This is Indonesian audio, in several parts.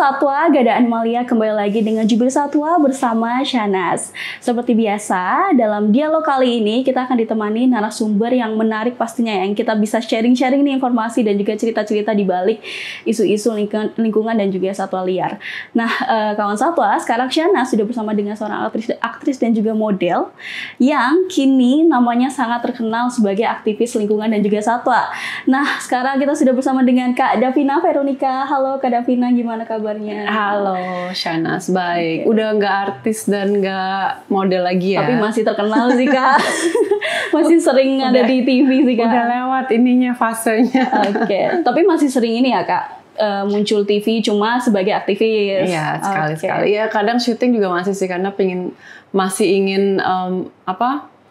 Satwa, Gada Animalia kembali lagi dengan Jubir Satwa bersama Shanas. Seperti biasa, dalam dialog kali ini kita akan ditemani narasumber yang menarik pastinya, yang kita bisa sharing-sharing nih informasi dan juga cerita-cerita di balik isu-isu lingkungan dan juga satwa liar. Nah, kawan Satwa, sekarang Shanas sudah bersama dengan seorang aktris dan juga model yang kini namanya sangat terkenal sebagai aktivis lingkungan dan juga satwa. Nah, sekarang kita sudah bersama dengan Kak Davina Veronica. Halo Kak Davina, gimana kabarnya? Halo Shanas, baik. Udah nggak artis dan nggak model lagi ya. Tapi masih terkenal sih Kak. Masih sering ada di TV sih Kak. Udah lewat ininya fasenya. Oke. Tapi masih sering ini ya Kak, muncul TV cuma sebagai aktivis. Iya, sekali-sekali. Ya kadang syuting juga masih sih, karena masih ingin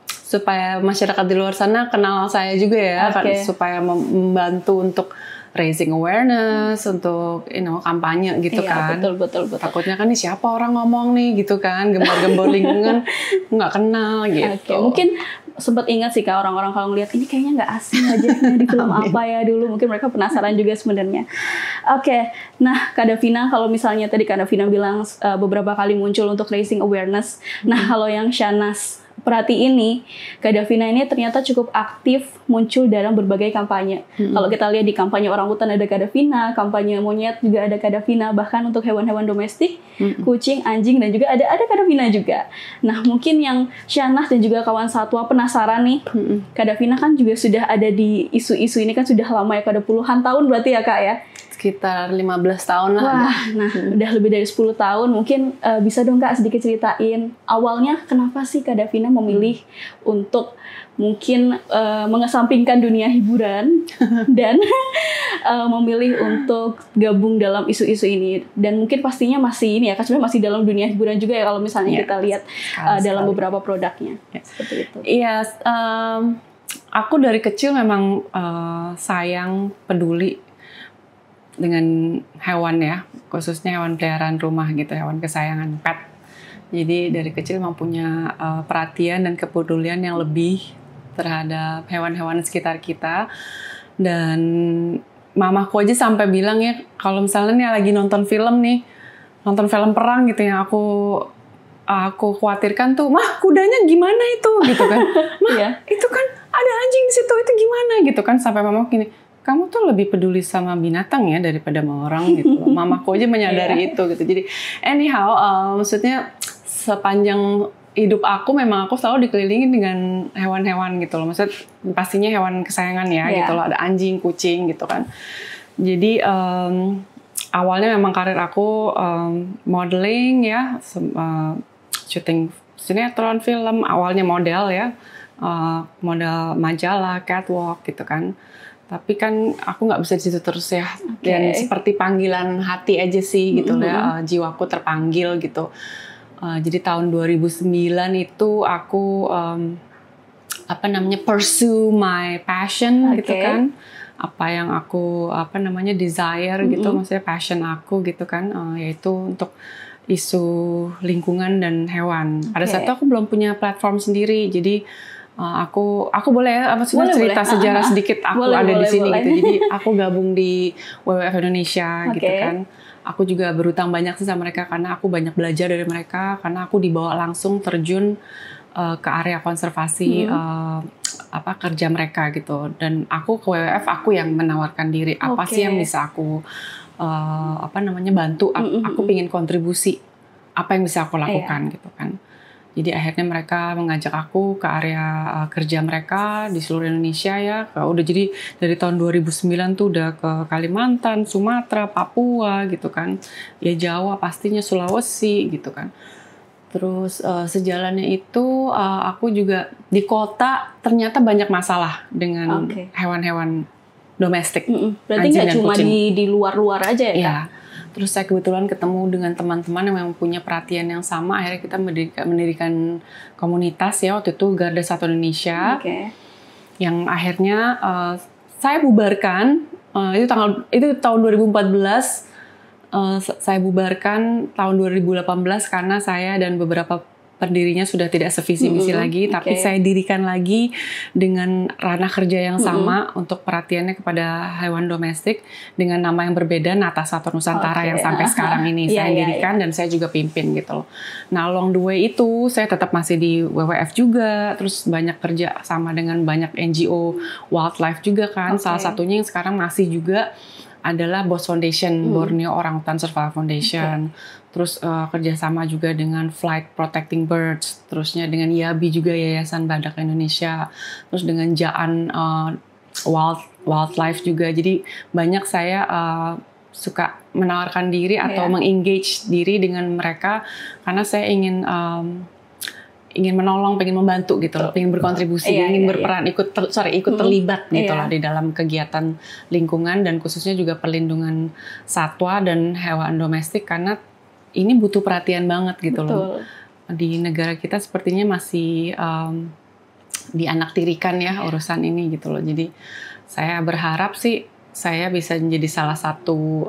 supaya masyarakat di luar sana kenal saya juga ya, supaya membantu untuk raising awareness, untuk kampanye gitu kan. Betul. Takutnya kan nih siapa orang ngomong nih gitu kan, gembar-gembor lingkungan nggak kenal gitu. Mungkin sempat ingat sih Kak, orang-orang kalau ngeliat ini kayaknya nggak asing wajahnya di film apa ya dulu. Mungkin mereka penasaran juga sebenarnya. Nah Kak Davina, kalau misalnya tadi Kak Davina bilang beberapa kali muncul untuk raising awareness. Nah kalau yang Shanas perhatiin nih, Kak Davina ini ternyata cukup aktif muncul dalam berbagai kampanye. Kalau kita lihat di kampanye orangutan ada Kak Davina, kampanye monyet juga ada Kak Davina, bahkan untuk hewan-hewan domestik, kucing, anjing, dan juga ada Kak Davina juga. Nah mungkin yang Shanas dan juga kawan Satwa penasaran nih, Kak Davina kan juga sudah ada di isu-isu ini kan sudah lama ya, ada puluhan tahun berarti ya Kak ya? Sekitar 15 tahun lah. Wah, nah udah lebih dari 10 tahun. Mungkin bisa dong Kak sedikit ceritain awalnya kenapa sih Kak Davina memilih untuk mungkin mengesampingkan dunia hiburan dan memilih untuk gabung dalam isu-isu ini. Dan mungkin pastinya masih ini ya, kan sebenarnya masih dalam dunia hiburan juga ya kalau misalnya kita lihat dalam beberapa produknya. Seperti itu. Iya, aku dari kecil memang sayang, peduli dengan hewan ya, khususnya hewan peliharaan rumah gitu, hewan kesayangan, pet. Jadi dari kecil memang punya perhatian dan kepedulian yang lebih terhadap hewan-hewan sekitar kita. Dan mamaku aja sampai bilang ya, kalau misalnya nih lagi nonton film perang gitu yang aku khawatirkan tuh, mah kudanya gimana itu gitu kan, mah itu kan ada anjing di situ, itu gimana gitu kan, sampai mamaku gini, kamu tuh lebih peduli sama binatang ya daripada sama orang gitu. Mamaku aja menyadari itu gitu. Jadi anyhow, maksudnya sepanjang hidup aku memang aku selalu dikelilingi dengan hewan-hewan gitu loh. Maksudnya pastinya hewan kesayangan ya gitu loh. Ada anjing, kucing gitu kan. Jadi awalnya memang karir aku modeling ya, syuting sinetron, film. Awalnya model ya, model majalah, catwalk gitu kan. Tapi kan aku nggak bisa di situ terus ya, dan seperti panggilan hati aja sih gitu ya, jiwaku terpanggil gitu. Jadi tahun 2009 itu aku pursue my passion gitu kan, apa yang aku desire gitu, maksudnya passion aku gitu kan, yaitu untuk isu lingkungan dan hewan. Pada saat itu aku belum punya platform sendiri, jadi aku boleh ya, cerita sejarah sedikit aku ada di sini gitu. Jadi aku gabung di WWF Indonesia gitu kan. Aku juga berutang banyak sih sama mereka karena aku banyak belajar dari mereka, karena aku dibawa langsung terjun ke area konservasi kerja mereka gitu. Dan aku ke WWF, aku yang menawarkan diri apa sih yang bisa aku bantu. Aku pingin kontribusi apa yang bisa aku lakukan gitu kan. Jadi akhirnya mereka mengajak aku ke area kerja mereka di seluruh Indonesia ya. Udah jadi dari tahun 2009 tuh udah ke Kalimantan, Sumatera, Papua gitu kan. Ya Jawa pastinya, Sulawesi gitu kan. Terus sejalannya itu aku juga di kota ternyata banyak masalah dengan hewan-hewan domestik. Berarti nggak cuma di luar-luar aja ya? Iya. Terus saya kebetulan ketemu dengan teman-teman yang memang punya perhatian yang sama. Akhirnya kita mendirikan komunitas ya, waktu itu Garda Satwa Indonesia. Yang akhirnya saya bubarkan, itu tahun 2014. Saya bubarkan tahun 2018 karena saya dan beberapa pendirinya sudah tidak sevisi misi lagi, tapi saya dirikan lagi dengan ranah kerja yang sama untuk perhatiannya kepada hewan domestik dengan nama yang berbeda, Nata Satwa Nusantara yang sampai sekarang ini saya dirikan dan saya juga pimpin gitu loh. Nah, along the way itu saya tetap masih di WWF juga, terus banyak kerja sama dengan banyak NGO wildlife juga kan. Salah satunya yang sekarang masih juga adalah BOS Foundation, Borneo Orangutan Survival Foundation. Terus kerjasama juga dengan Flight Protecting Birds, terusnya dengan YABI juga, Yayasan Badak Indonesia, terus dengan Jaan Wildlife juga. Jadi banyak saya suka menawarkan diri atau mengengage diri dengan mereka karena saya ingin menolong, pengen membantu gitu loh, pengen berkontribusi, ingin berperan, ikut terlibat gitu loh di dalam kegiatan lingkungan dan khususnya juga perlindungan satwa dan hewan domestik karena ini butuh perhatian banget gitu loh. Di negara kita sepertinya masih dianaktirikan ya urusan ini gitu loh. Jadi saya berharap sih saya bisa menjadi salah satu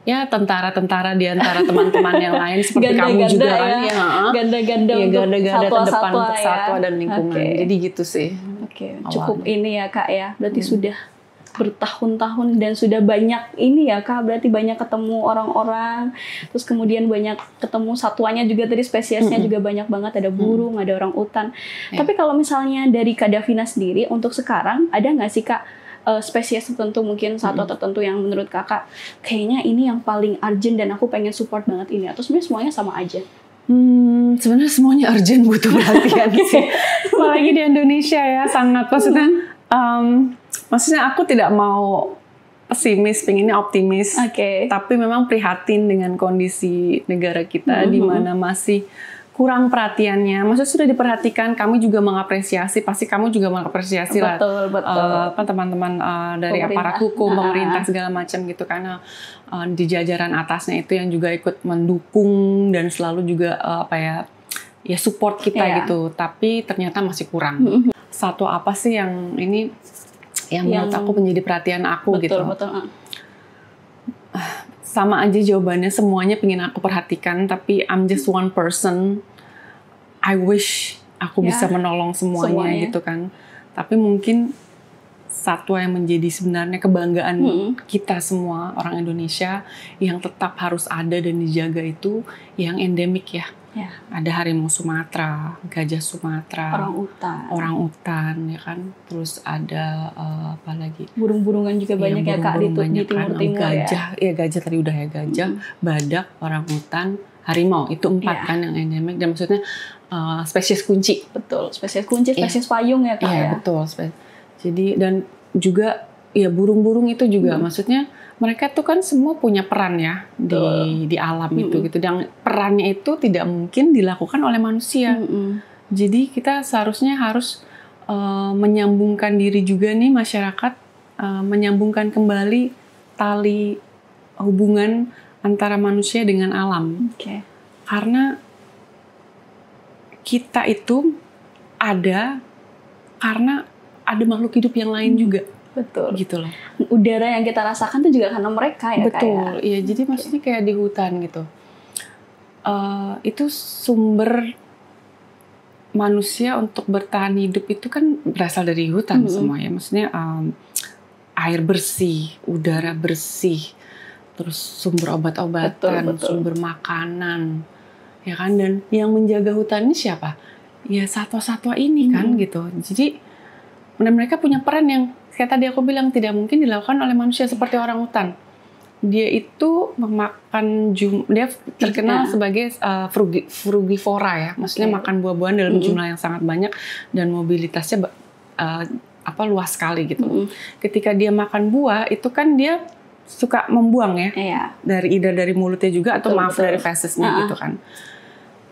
ya tentara-tentara di antara teman-teman yang lain seperti kamu juga kan ya. Ganda-ganda terdepan untuk satwa dan lingkungan. Jadi gitu sih. Cukup ini ya Kak ya. Berarti sudah bertahun-tahun dan sudah banyak ini ya Kak, berarti banyak ketemu orang-orang, terus kemudian banyak ketemu satwanya juga, tadi spesiesnya juga banyak banget, ada burung, ada orangutan. Tapi kalau misalnya dari Kak Davina sendiri untuk sekarang ada nggak sih Kak spesies tertentu, mungkin satwa tertentu yang menurut Kakak kayaknya ini yang paling urgent dan aku pengen support banget ini, atau sebenarnya semuanya sama aja? Sebenarnya semuanya urgent, butuh perhatian sih. Apalagi di Indonesia ya, sangat maksudnya aku tidak mau pesimis, pengennya optimis. Tapi memang prihatin dengan kondisi negara kita di mana masih kurang perhatiannya. Maksudnya sudah diperhatikan, kami juga mengapresiasi, pasti kamu juga mengapresiasi lah. Teman-teman dari aparat hukum, pemerintah segala macam gitu, karena di jajaran atasnya itu yang juga ikut mendukung dan selalu juga ya support kita gitu. Tapi ternyata masih kurang. Satwa apa sih yang ini yang menurut aku menjadi perhatian aku gitu. Sama aja jawabannya, semuanya pengen aku perhatikan, tapi I'm just one person. I wish aku bisa menolong semuanya gitu kan. Tapi mungkin satwa yang menjadi sebenarnya kebanggaan kita semua orang Indonesia yang tetap harus ada dan dijaga itu yang endemik ya. Ada harimau Sumatera, gajah Sumatera, orang-utan ya kan. Terus ada apa lagi? Burung-burungan juga banyak ya Kak di timur-timur gajah, ya gajah tadi udah ya, gajah, badak, orang-utan, harimau, itu 4 kan yang endemik, dan maksudnya spesies kunci. Spesies kunci, spesies payung ya Kak ya. Betul. Jadi dan juga ya burung-burung itu juga maksudnya mereka tuh kan semua punya peran ya di alam itu gitu. Dan perannya itu tidak mungkin dilakukan oleh manusia. Jadi kita seharusnya harus menyambungkan diri juga nih masyarakat, menyambungkan kembali tali hubungan antara manusia dengan alam. Karena kita itu ada karena ada makhluk hidup yang lain juga. Gitu loh. Udara yang kita rasakan itu juga karena mereka ya. Iya, jadi maksudnya kayak di hutan gitu. Itu sumber manusia untuk bertahan hidup itu kan berasal dari hutan semua ya. Maksudnya air bersih, udara bersih, terus sumber obat-obatan, sumber makanan, ya kan. Dan yang menjaga hutan ini siapa? Ya satwa-satwa ini kan gitu. Jadi mereka punya peran yang kayak tadi aku bilang tidak mungkin dilakukan oleh manusia, seperti orangutan. Dia itu memakan dia terkenal sebagai frugivora ya, maksudnya makan buah-buahan dalam jumlah yang sangat banyak dan mobilitasnya luas sekali gitu. Ketika dia makan buah itu kan dia suka membuang ya, dari mulutnya juga atau dari fesesnya gitu kan.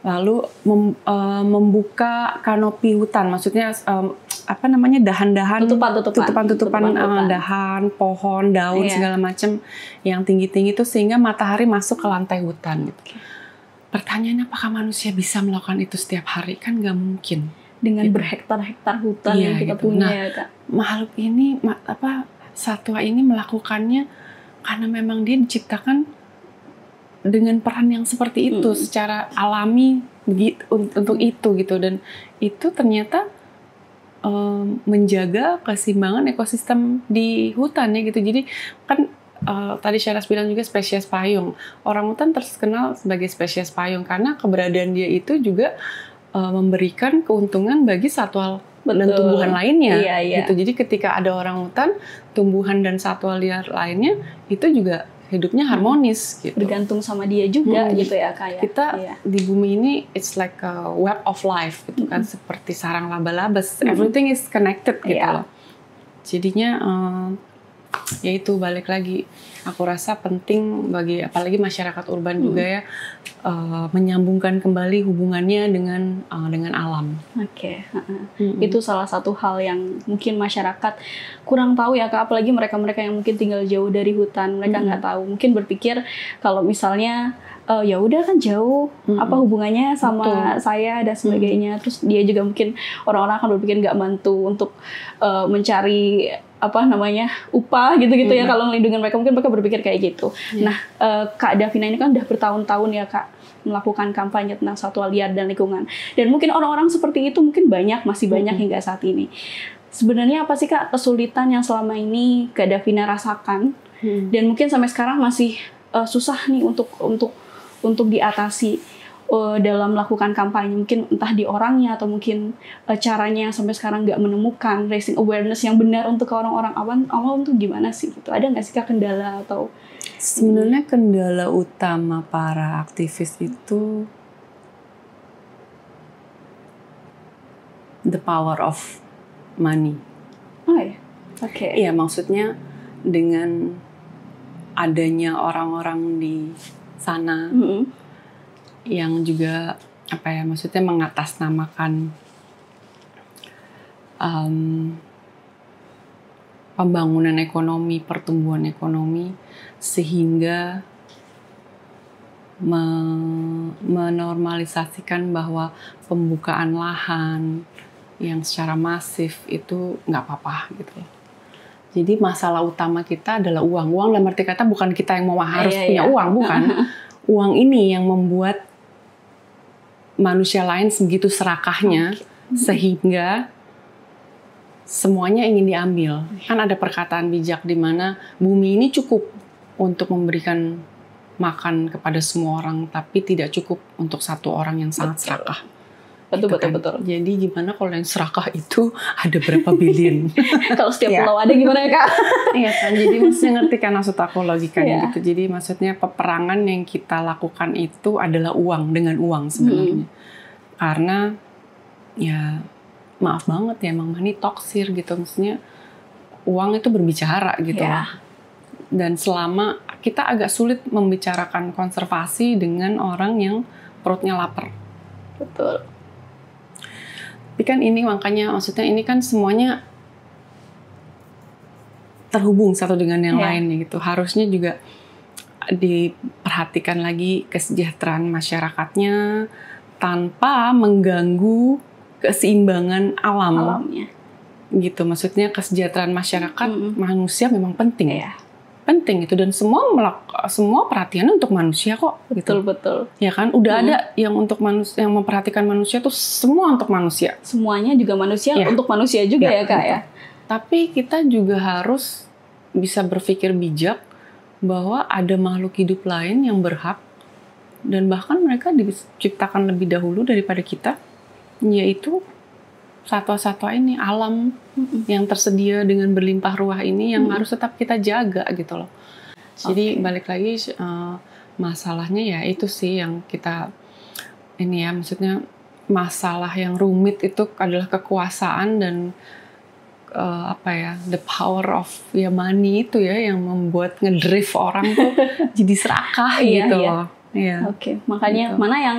Lalu membuka kanopi hutan, maksudnya dahan-dahan, tutupan dahan, pohon, daun segala macam yang tinggi-tinggi itu sehingga matahari masuk ke lantai hutan gitu. Pertanyaannya, apakah manusia bisa melakukan itu setiap hari? Kan nggak mungkin. Dengan berhektar-hektar hutan yang kita punya ya Kak. Makhluk ini satwa ini melakukannya karena memang dia diciptakan dengan peran yang seperti itu secara alami untuk itu gitu, dan itu ternyata menjaga keseimbangan ekosistem di hutan ya gitu. Jadi kan tadi Syaras bilang juga spesies payung. Orangutan terkenal sebagai spesies payung karena keberadaan dia itu juga memberikan keuntungan bagi satwa dan tumbuhan lainnya. Gitu. Jadi ketika ada orangutan, tumbuhan dan satwa liar lainnya itu juga hidupnya harmonis gitu. Bergantung sama dia juga gitu ya Kak ya. Kita di bumi ini it's like a web of life gitu kan, seperti sarang laba-laba, everything is connected gitu loh. Jadinya ya itu balik lagi, aku rasa penting bagi apalagi masyarakat urban juga ya, menyambungkan kembali hubungannya dengan alam. Itu salah satu hal yang mungkin masyarakat kurang tahu ya Kak, apalagi mereka-mereka yang mungkin tinggal jauh dari hutan, mereka nggak tahu, mungkin berpikir kalau misalnya ya udah kan jauh, apa hubungannya sama saya dan sebagainya. Terus dia juga mungkin orang-orang akan berpikir nggak bantu untuk mencari upah gitu-gitu ya kalau melindungi mereka, mungkin mereka berpikir kayak gitu. Nah, Kak Davina ini kan udah bertahun-tahun ya Kak melakukan kampanye tentang satwa liar dan lingkungan. Dan mungkin orang-orang seperti itu mungkin masih banyak hingga saat ini. Sebenarnya apa sih Kak kesulitan yang selama ini Kak Davina rasakan dan mungkin sampai sekarang masih susah nih untuk diatasi dalam melakukan kampanye, mungkin entah di orangnya atau mungkin caranya yang sampai sekarang nggak menemukan raising awareness yang benar untuk orang-orang awam tuh gimana sih gitu? Ada nggak sih Kak kendala atau? Sebenarnya kendala utama para aktivis itu the power of money. Oh ya, oke. Iya, maksudnya dengan adanya orang-orang di sana yang juga maksudnya mengatasnamakan pembangunan ekonomi, pertumbuhan ekonomi, sehingga menormalisasikan bahwa pembukaan lahan yang secara masif itu nggak apa-apa gitu. Jadi masalah utama kita adalah uang. Uang dalam arti kata bukan kita yang mau harus punya uang, bukan. Uang ini yang membuat manusia lain segitu serakahnya sehingga semuanya ingin diambil. Kan ada perkataan bijak di mana bumi ini cukup untuk memberikan makan kepada semua orang, tapi tidak cukup untuk satu orang yang sangat serakah. Betul. Jadi gimana kalau yang serakah itu ada berapa billion? Kalau setiap pulau ada gimana ya Kak? Iya kan, jadi mesti ngerti kan maksud aku logikanya gitu. Jadi maksudnya peperangan yang kita lakukan itu adalah uang, dengan uang sebenarnya. Karena ya maaf banget ya, emang money toksir gitu. Maksudnya uang itu berbicara gitu loh. Dan selama kita agak sulit membicarakan konservasi dengan orang yang perutnya lapar. Betul. Tapi kan ini makanya maksudnya ini kan semuanya terhubung satu dengan yang lain gitu. Harusnya juga diperhatikan lagi kesejahteraan masyarakatnya tanpa mengganggu keseimbangan alamnya. Gitu, maksudnya kesejahteraan masyarakat manusia memang penting. Penting itu, dan semua perhatiannya untuk manusia kok. Betul. Ya kan, udah ada yang untuk manusia, yang memperhatikan manusia tuh semua untuk manusia. Semuanya juga manusia untuk manusia juga ya Kak ya. Tapi kita juga harus bisa berpikir bijak bahwa ada makhluk hidup lain yang berhak, dan bahkan mereka diciptakan lebih dahulu daripada kita, yaitu satwa-satwa ini, alam yang tersedia dengan berlimpah ruah ini yang harus tetap kita jaga gitu loh. Jadi balik lagi masalahnya ya itu sih yang kita ini ya, maksudnya masalah yang rumit itu adalah kekuasaan dan the power of money itu ya yang membuat ngedrive orang tuh jadi serakah gitu loh. Makanya mana yang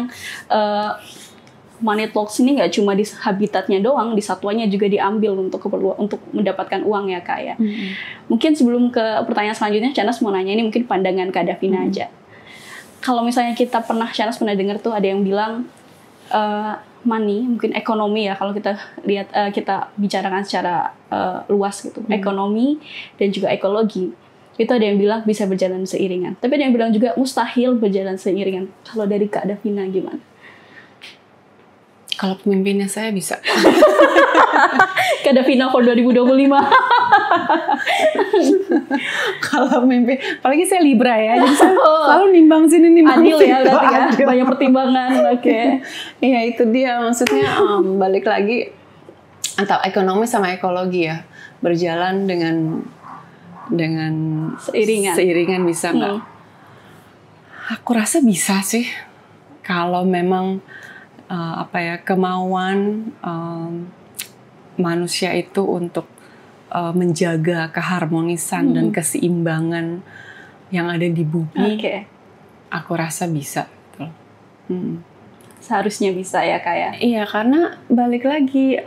money talks ini nggak cuma di habitatnya doang, di satwanya juga diambil untuk mendapatkan uang ya Kak ya. Mungkin sebelum ke pertanyaan selanjutnya, Shanas mau nanya, ini mungkin pandangan Kak Davina aja. Kalau misalnya Shanas pernah dengar tuh ada yang bilang money, mungkin ekonomi ya, kalau kita lihat kita bicarakan secara luas gitu, ekonomi dan juga ekologi Itu ada yang bilang bisa berjalan seiringan. Tapi ada yang bilang juga mustahil berjalan seiringan. Kalau dari Kak Davina gimana? Kalau pemimpinnya saya bisa. Kak Davina for 2025. Kalau mimpi, apalagi saya Libra ya, jadi saya selalu nimbang sini nimbang adil situ. ya berarti ya, banyak pertimbangan. Oke. Iya itu dia, maksudnya balik lagi atau ekonomi sama ekologi ya berjalan dengan seiringan bisa nggak? Aku rasa bisa sih kalau memang kemauan manusia itu untuk menjaga keharmonisan dan keseimbangan yang ada di bumi. Aku rasa bisa. Seharusnya bisa ya Kak ya. Iya, karena balik lagi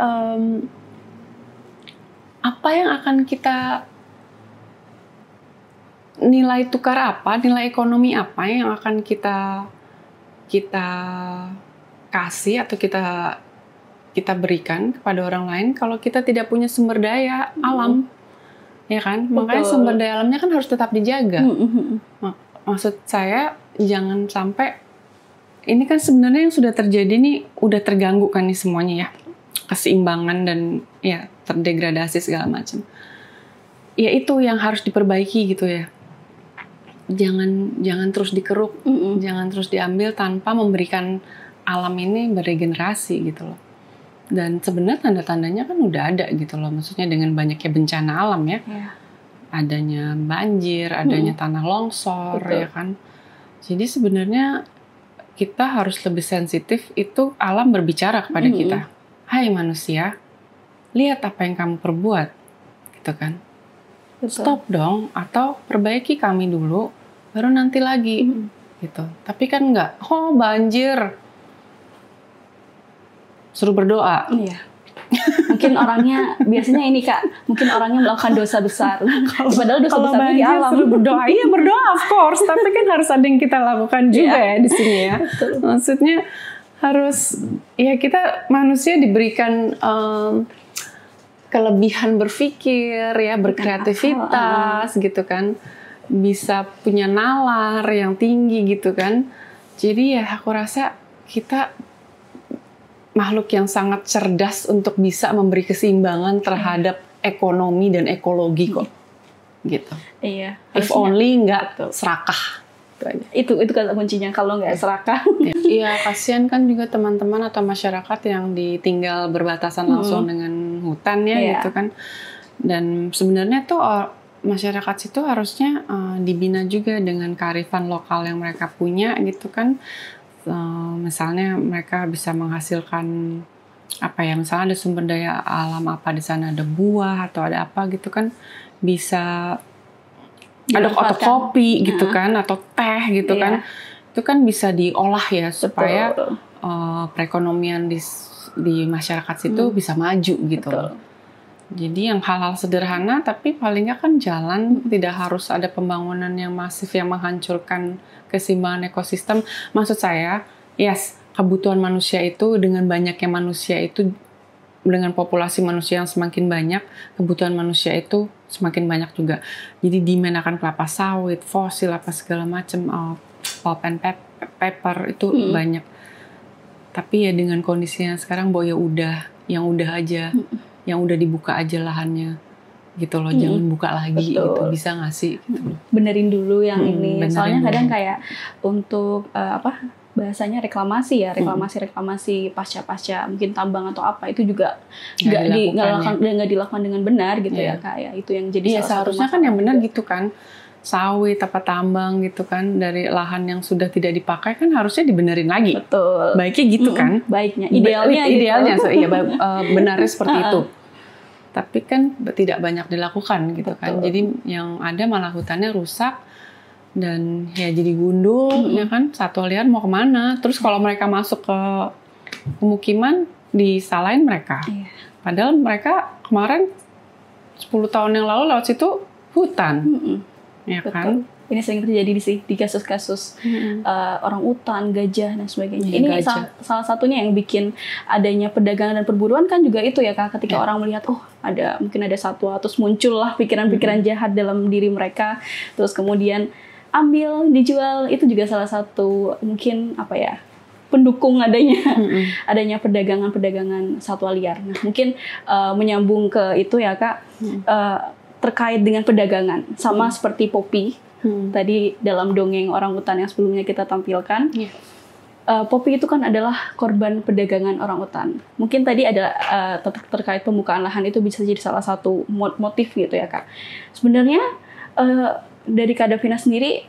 apa yang akan kita nilai tukar apa, nilai ekonomi apa yang akan kita kasih atau kita berikan kepada orang lain kalau kita tidak punya sumber daya alam, ya kan? Betul. Makanya sumber daya alamnya kan harus tetap dijaga. Maksud saya jangan sampai ini kan sebenarnya yang sudah terjadi nih udah terganggu kan nih semuanya ya, keseimbangan dan ya terdegradasi segala macam. Ya itu yang harus diperbaiki gitu ya. Jangan terus dikeruk, jangan terus diambil tanpa memberikan alam ini beregenerasi gitu loh. Dan sebenarnya tanda-tandanya kan udah ada gitu loh, maksudnya dengan banyaknya bencana alam ya, adanya banjir, adanya tanah longsor. Betul. Ya kan. Jadi sebenarnya kita harus lebih sensitif, itu alam berbicara kepada kita. Hai manusia, lihat apa yang kamu perbuat, gitu kan. Betul. Stop dong, atau perbaiki kami dulu, baru nanti lagi, gitu. Tapi kan enggak, banjir, suruh berdoa. Iya. Mungkin orangnya biasanya ini Kak, mungkin orangnya melakukan dosa besar. Padahal dosa besarnya di alam. Suruh berdoa, iya berdoa of course, tapi kan harus ada yang kita lakukan juga ya di sini ya. Maksudnya harus ya kita manusia diberikan kelebihan berpikir ya, berkreativitas gitu kan, bisa punya nalar yang tinggi gitu kan. Jadi ya aku rasa kita makhluk yang sangat cerdas untuk bisa memberi keseimbangan terhadap ekonomi dan ekologi kok, gitu. Iya. If only nggak serakah. Itu kata kuncinya, kalau nggak serakah. Iya, kasihan kan juga teman-teman atau masyarakat yang ditinggal berbatasan langsung dengan hutan ya, gitu kan. Dan sebenarnya tuh masyarakat situ harusnya dibina juga dengan kearifan lokal yang mereka punya gitu kan. Misalnya mereka bisa menghasilkan misalnya ada sumber daya alam apa di sana, ada buah atau ada apa gitu kan, bisa ada atau kopi gitu kan, atau teh gitu kan, itu kan bisa diolah ya supaya perekonomian di masyarakat situ bisa maju gitu. Jadi yang hal-hal sederhana tapi paling nggak kan jalan, tidak harus ada pembangunan yang masif yang menghancurkan keseimbangan ekosistem. Maksud saya, kebutuhan manusia itu dengan banyaknya manusia itu, dengan populasi manusia yang semakin banyak, kebutuhan manusia itu semakin banyak juga. Jadi demand akan kelapa sawit, fosil apa segala macam, pulp and paper itu banyak. Tapi ya dengan kondisinya sekarang bahwa yang udah aja. Yang udah dibuka aja lahannya gitu loh, jangan buka lagi. Betul. Gitu, bisa nggak sih gitu. Benerin dulu yang ini, soalnya dulu. Kadang kayak untuk bahasanya reklamasi pasca mungkin tambang atau apa, itu juga nggak dilakukan dengan benar gitu ya kayak itu yang jadi seharusnya kan yang benar gitu kan, sawit apa tambang gitu kan, dari lahan yang sudah tidak dipakai kan harusnya dibenerin lagi. Betul. Baiknya gitu kan. Baiknya, idealnya gitu. Benarnya seperti itu. Tapi kan tidak banyak dilakukan gitu. Betul. Kan. Jadi yang ada malah hutannya rusak dan ya jadi gundul ya kan. Satwa liar mau kemana? Terus kalau mereka masuk ke pemukiman disalahin mereka. Iya. Padahal mereka kemarin 10 tahun yang lalu lewat situ hutan. Ya kan? Ini sering terjadi di kasus-kasus orang utan, gajah dan sebagainya. Iya, Ini salah satunya yang bikin adanya perdagangan dan perburuan kan juga itu ya Kak, ketika orang melihat mungkin ada satwa, terus muncullah pikiran-pikiran jahat dalam diri mereka, terus kemudian ambil, dijual. Itu juga salah satu mungkin pendukung adanya perdagangan satwa liar. Nah, mungkin menyambung ke itu ya Kak, terkait dengan perdagangan sama seperti Poppy. Tadi dalam dongeng orangutan yang sebelumnya kita tampilkan, Poppy itu kan adalah korban perdagangan orangutan. Mungkin tadi ada terkait pembukaan lahan, itu bisa jadi salah satu motif gitu ya Kak. Sebenarnya dari Kak Davina sendiri,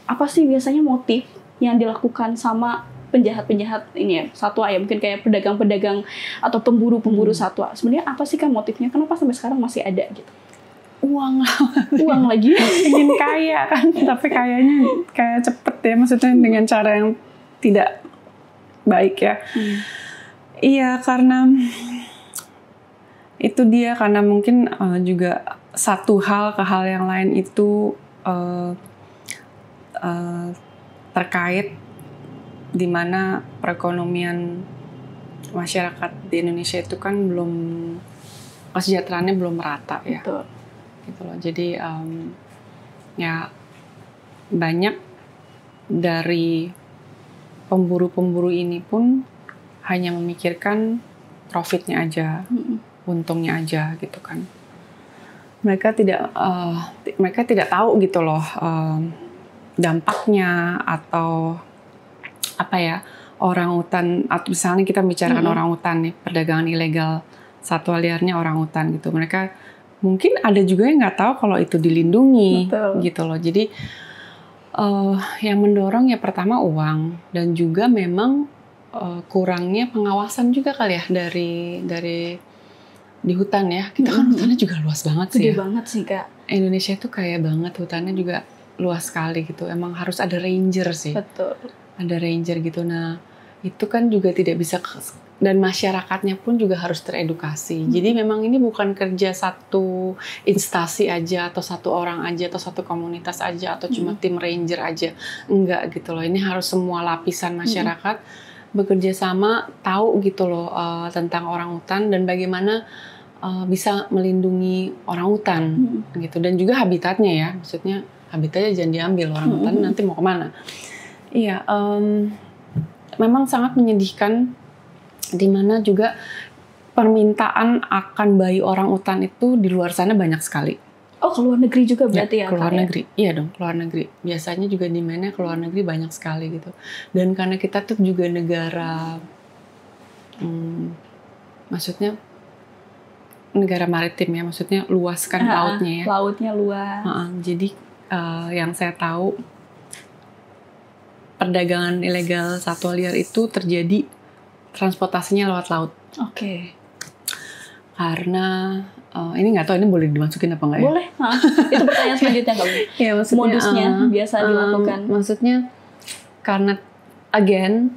apa sih biasanya motif yang dilakukan sama penjahat-penjahat ini ya, satwa ya, mungkin kayak pedagang-pedagang atau pemburu-pemburu satwa. Sebenarnya apa sih Kak motifnya? Kenapa sampai sekarang masih ada gitu? Uang lagi. Ingin kaya kan, tapi kayaknya kayak cepet ya, maksudnya dengan cara yang tidak baik ya. Iya, karena itu dia, karena mungkin juga satu hal ke hal yang lain itu terkait di mana perekonomian masyarakat di Indonesia itu kan kesejahteraannya belum merata ya. Betul. Gitu loh. Jadi ya banyak dari pemburu-pemburu ini pun hanya memikirkan profitnya aja, untungnya aja gitu kan. Mereka tidak tahu gitu loh dampaknya, atau orangutan, atau misalnya kita bicarakan orangutan nih, perdagangan ilegal satwa liarnya orangutan gitu. Mereka mungkin ada juga yang nggak tahu kalau itu dilindungi. Betul. Gitu loh. Jadi yang mendorong ya pertama uang, dan juga memang kurangnya pengawasan juga kali ya dari di hutan ya. Kita kan hutannya juga luas banget sih. Gede banget sih Kak. Indonesia itu kaya banget, hutannya juga luas sekali gitu. Emang harus ada ranger sih. Betul. Ada ranger gitu. Nah itu kan juga tidak bisa, dan masyarakatnya pun juga harus teredukasi. Jadi memang ini bukan kerja satu instansi aja, atau satu orang aja, atau satu komunitas aja, atau cuma tim ranger aja. Enggak gitu loh. Ini harus semua lapisan masyarakat bekerja sama, tahu gitu loh tentang orangutan dan bagaimana bisa melindungi orangutan gitu. Dan juga habitatnya ya. Maksudnya habitatnya jangan diambil, orangutan nanti mau kemana. Iya, memang sangat menyedihkan, di mana juga permintaan akan bayi orangutan itu di luar sana banyak sekali. Oh, ke luar negeri juga berarti ya? Ke luar negeri, iya dong, ke luar negeri. Biasanya juga demand-nya ke luar negeri banyak sekali gitu. Dan karena kita tuh juga negara, maksudnya negara maritim ya, maksudnya luas kan lautnya ya. Lautnya luas. Jadi yang saya tahu, perdagangan ilegal satwa liar itu terjadi transportasinya lewat laut. Oke. Karena ini nggak tahu ini boleh dimasukin apa nggak ya? Boleh. Itu pertanyaan selanjutnya kali. Ya, modusnya biasa dilakukan. Maksudnya karena again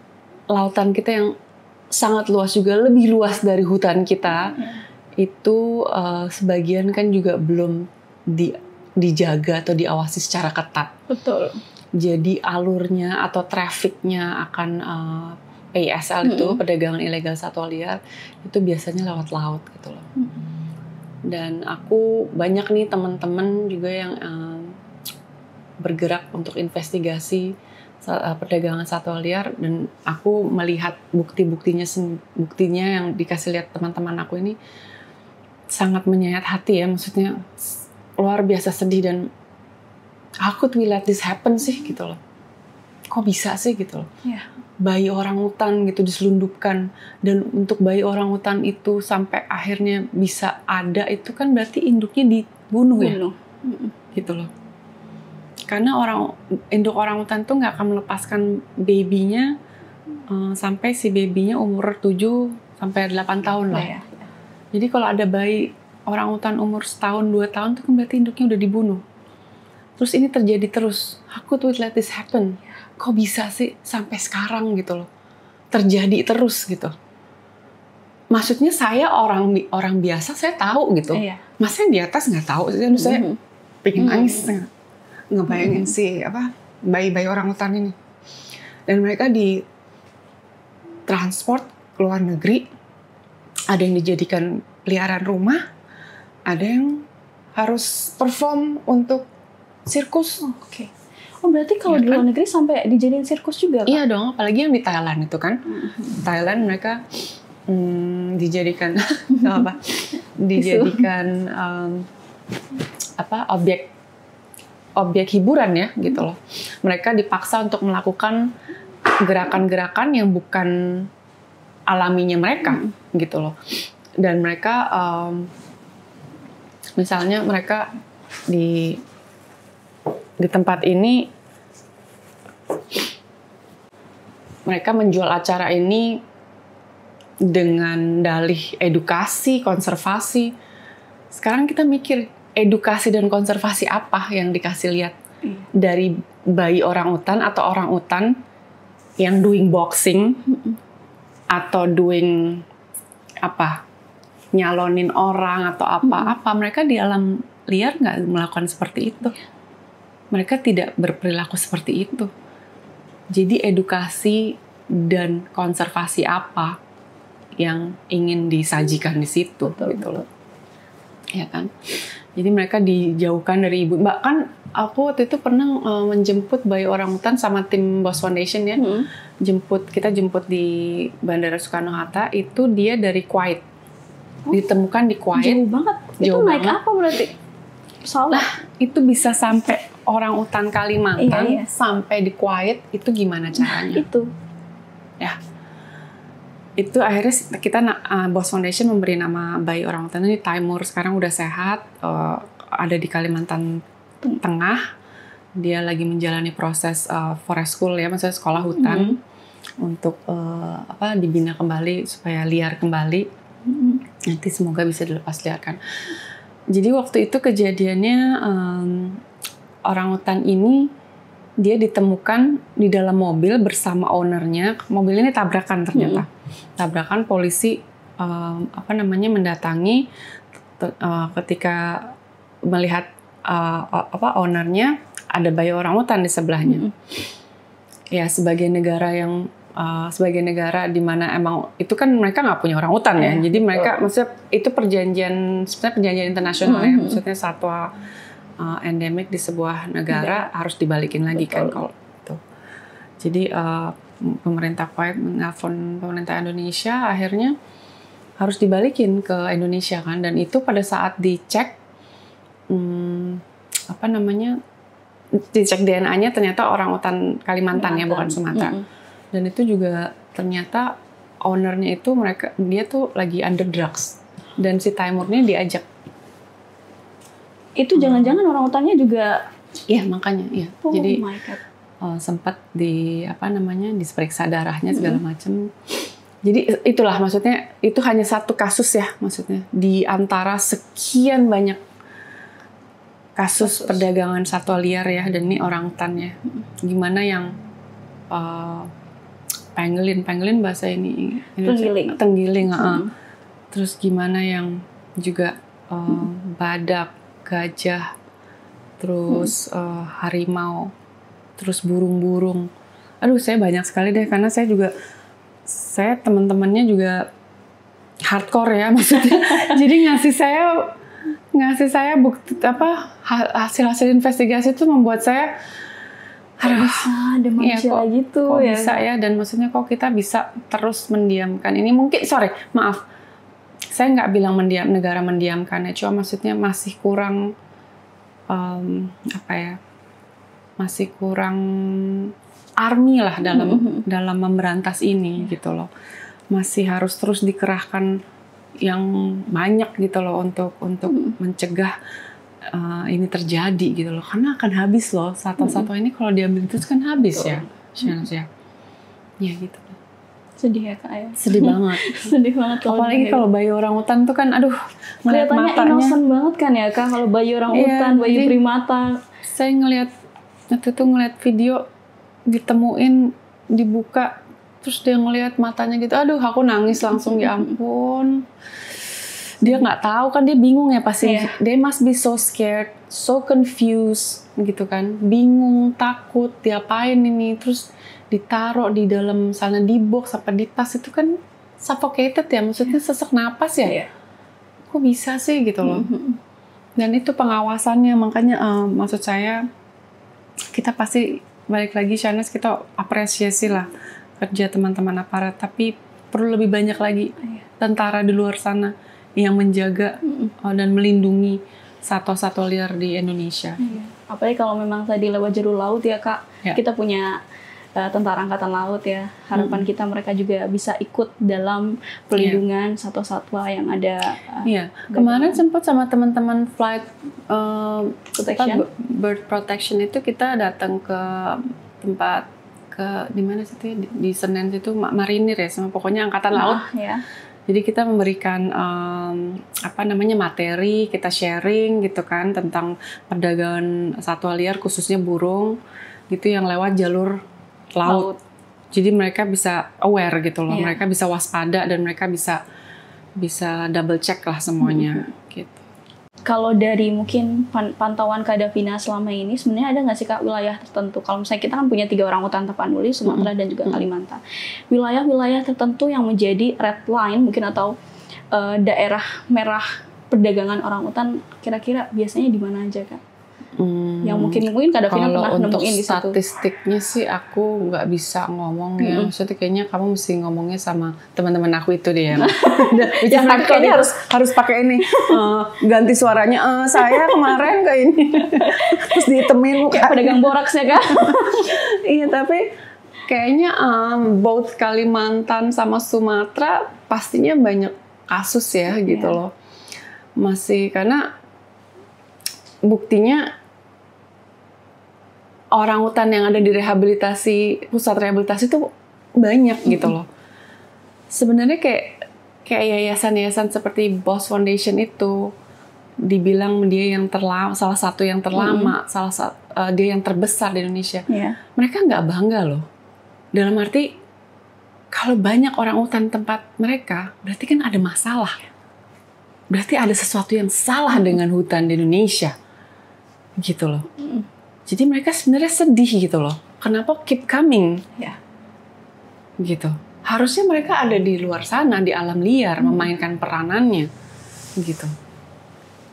lautan kita yang sangat luas, juga lebih luas dari hutan kita, itu sebagian kan juga belum dijaga atau diawasi secara ketat. Betul. Jadi alurnya atau trafficnya akan PISL itu, perdagangan ilegal satwa liar, itu biasanya lewat laut gitu loh. Dan aku banyak nih teman-teman juga yang bergerak untuk investigasi perdagangan satwa liar, dan aku melihat buktinya yang dikasih lihat teman-teman aku ini sangat menyayat hati ya, maksudnya luar biasa sedih. Dan how could we let this happen sih gitu loh, kok bisa sih gitu loh. Bayi orangutan gitu diselundupkan, dan untuk bayi orangutan itu sampai akhirnya bisa ada, itu kan berarti induknya dibunuh ya gitu loh. Karena induk orangutan tuh nggak akan melepaskan babynya sampai si babynya umur 7 sampai 8 tahun lah. Jadi kalau ada bayi orangutan umur 1-2 tahun tuh kan berarti induknya udah dibunuh. Terus ini terjadi terus. How could we let this happen? Kok bisa sih sampai sekarang gitu loh. Terjadi terus gitu. Maksudnya saya orang biasa saya tahu gitu. Masa yang di atas nggak tahu? Saya pengen nangis. ngebayangin si bayi-bayi orangutan ini. Dan mereka di transport ke luar negeri, ada yang dijadikan peliharaan rumah, ada yang harus perform untuk sirkus. Oke. Oh berarti kalau di luar negeri sampai dijadiin sirkus juga, Kak? Iya dong, apalagi yang di Thailand itu kan. Thailand mereka dijadikan dijadikan objek hiburan ya gitu loh. Mereka dipaksa untuk melakukan gerakan-gerakan yang bukan alaminya mereka gitu loh. Dan mereka misalnya mereka di tempat ini mereka menjual acara ini dengan dalih edukasi, konservasi. Sekarang kita mikir edukasi dan konservasi apa yang dikasih lihat dari bayi orangutan atau orangutan yang doing boxing atau doing nyalonin orang atau apa. Mereka di alam liar nggak melakukan seperti itu. Mereka tidak berperilaku seperti itu. Jadi edukasi dan konservasi apa yang ingin disajikan di situ, gitu loh. Ya kan? Jadi mereka dijauhkan dari ibu. Bahkan aku waktu itu pernah menjemput bayi orangutan sama tim Boss Foundation ya. Kita jemput di Bandara Soekarno-Hatta, itu dia dari Kuwait. Ditemukan di Kuwait. Jauh banget. Itu naik apa berarti? Pesawat? Nah, itu bisa sampai orangutan Kalimantan sampai di Kuwait, itu gimana caranya? Itu. Ya. Itu akhirnya kita Boss Foundation memberi nama bayi orangutan ini Taimur. Sekarang udah sehat, ada di Kalimantan Tengah. Dia lagi menjalani proses forest school ya, maksudnya sekolah hutan untuk dibina kembali supaya liar kembali. Nanti semoga bisa dilepas liarkan. Jadi waktu itu kejadiannya orangutan ini dia ditemukan di dalam mobil bersama ownernya. Mobil ini tabrakan ternyata. Tabrakan, polisi mendatangi ketika melihat ownernya ada bayi orangutan di sebelahnya. Ya sebagai negara di mana emang itu kan mereka nggak punya orangutan ya. Jadi mereka maksudnya itu perjanjian internasional ya. Maksudnya satwa endemik di sebuah negara harus dibalikin lagi kan kalau itu. Jadi pemerintah Kuwait menelpon pemerintah Indonesia, akhirnya harus dibalikin ke Indonesia kan. Dan itu pada saat dicek dicek DNA-nya ternyata orangutan Kalimantan ya, bukan Sumatera. Dan itu juga ternyata ownernya itu dia tuh lagi under drugs, dan si Taimurnya diajak. Itu jangan-jangan orangutannya juga? Iya makanya ya. Oh jadi my God. Sempat diperiksa darahnya segala macam. Jadi itulah maksudnya, itu hanya satu kasus ya maksudnya di antara sekian banyak kasus perdagangan satwa liar ya. Dan ini orangutan ya. Gimana yang pangolin bahasa ini tenggiling. Terus gimana yang juga badak, gajah, terus harimau, terus burung-burung. Aduh, saya banyak sekali deh, karena saya teman-temannya juga hardcore ya maksudnya. Jadi ngasih saya bukti hasil investigasi itu membuat saya ada manusia gitu ya. Bisa ya, dan maksudnya kok kita bisa terus mendiamkan ini. Mungkin maaf, saya nggak bilang negara mendiamkan ya, cuma maksudnya masih kurang masih kurang army lah dalam memberantas ini gitu loh. Masih harus terus dikerahkan yang banyak gitu loh untuk mencegah ini terjadi gitu loh, karena akan habis loh satwa-satwa ini kalau diambil terus kan habis ya gitu. Sedih ya Kak ya. Sedih banget. Sedih banget. Apalagi kalau bayi orangutan tuh kan, aduh, kelihatannya innocent banget kan ya Kak, kalau bayi orangutan, bayi primata. Saya ngelihat video ditemuin, dibuka, terus dia ngelihat matanya gitu, aduh aku nangis langsung, ya ampun. dia nggak tahu kan, dia bingung ya pasti. Iya. They must be so scared, so confused gitu kan, bingung, takut, diapain ini, terus ditaruh di dalam misalnya di box apa di tas, itu kan suffocated ya, maksudnya sesak napas ya. Iya. Kok bisa sih gitu loh. Dan itu pengawasannya, makanya maksud saya kita pasti balik lagi Shanas, kita apresiasi lah kerja teman-teman aparat, tapi perlu lebih banyak lagi tentara di luar sana yang menjaga dan melindungi satwa-satwa liar di Indonesia. Apalagi kalau memang tadi lewat jalur laut ya Kak, kita punya tentara angkatan laut ya, harapan kita mereka juga bisa ikut dalam pelindungan satwa-satwa yang ada. Iya, kemarin sempat sama teman-teman flight bird protection itu kita datang ke tempat di mana sih itu, di Senen itu marinir ya, sama pokoknya angkatan laut. Ya. Jadi kita memberikan materi, kita sharing gitu kan tentang perdagangan satwa liar khususnya burung gitu yang lewat jalur laut. Jadi mereka bisa aware gitu loh, mereka bisa waspada dan mereka bisa double check lah semuanya gitu. Kalau dari mungkin pantauan Kak Davina selama ini, sebenarnya ada nggak sih Kak wilayah tertentu? Kalau misalnya kita kan punya 3 orangutan Tapanuli, Sumatera dan juga Kalimantan. Wilayah-wilayah tertentu yang menjadi red line mungkin atau daerah merah perdagangan orangutan, kira-kira biasanya di mana aja Kak? Yang mungkin Kak Davina pernah nemuin di situ. Kalau untuk statistiknya sih aku nggak bisa ngomong ya. Maksudnya kayaknya kamu mesti ngomongnya sama teman-teman aku itu deh yang kayaknya harus pakai ini ganti suaranya. Saya kemarin kayak ini terus ditemin muka. Kayak pedagang boraks ya Kak. Iya, tapi kayaknya both Kalimantan sama Sumatera pastinya banyak kasus ya gitu loh. Masih karena buktinya orangutan yang ada di pusat rehabilitasi itu banyak gitu loh. Sebenarnya kayak yayasan-yayasan seperti Boss Foundation itu dibilang dia yang salah satu yang terlama, dia yang terbesar di Indonesia. Mereka nggak bangga loh. Dalam arti kalau banyak orangutan tempat mereka, berarti kan ada masalah. Berarti ada sesuatu yang salah dengan hutan di Indonesia. Gitu loh. Jadi mereka sebenarnya sedih gitu loh. Kenapa keep coming? Gitu. Harusnya mereka ada di luar sana, di alam liar, memainkan peranannya. Gitu.